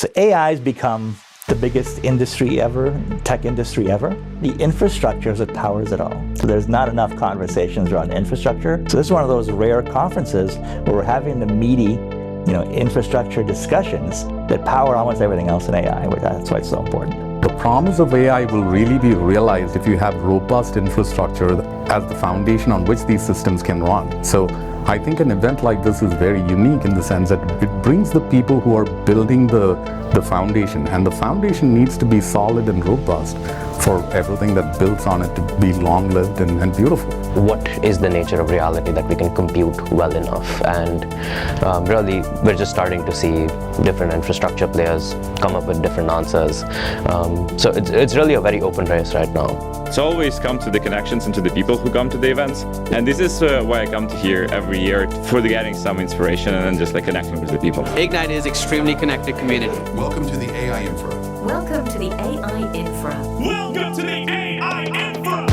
So AI has become the biggest industry ever, tech industry ever. The infrastructure is what powers it all. So there's not enough conversations around infrastructure. So this is one of those rare conferences where we're having the meaty, infrastructure discussions that power almost everything else in AI, which that's why it's so important. The promise of AI will really be realized if you have robust infrastructure as the foundation on which these systems can run. So I think an event like this is very unique in the sense that it brings the people who are building the foundation, and the foundation needs to be solid and robust for everything that builds on it to be long-lived and beautiful. What is the nature of reality that we can compute well enough? And really, we're just starting to see different infrastructure players come up with different answers. So it's really a very open race right now. So always come to the connections and to the people who come to the events. And this is why I come to here every year, for getting some inspiration and just connecting with the people. Ignite is extremely connected community. Welcome to the AI Infra. Welcome to the AI Infra. Welcome to the AI Infra.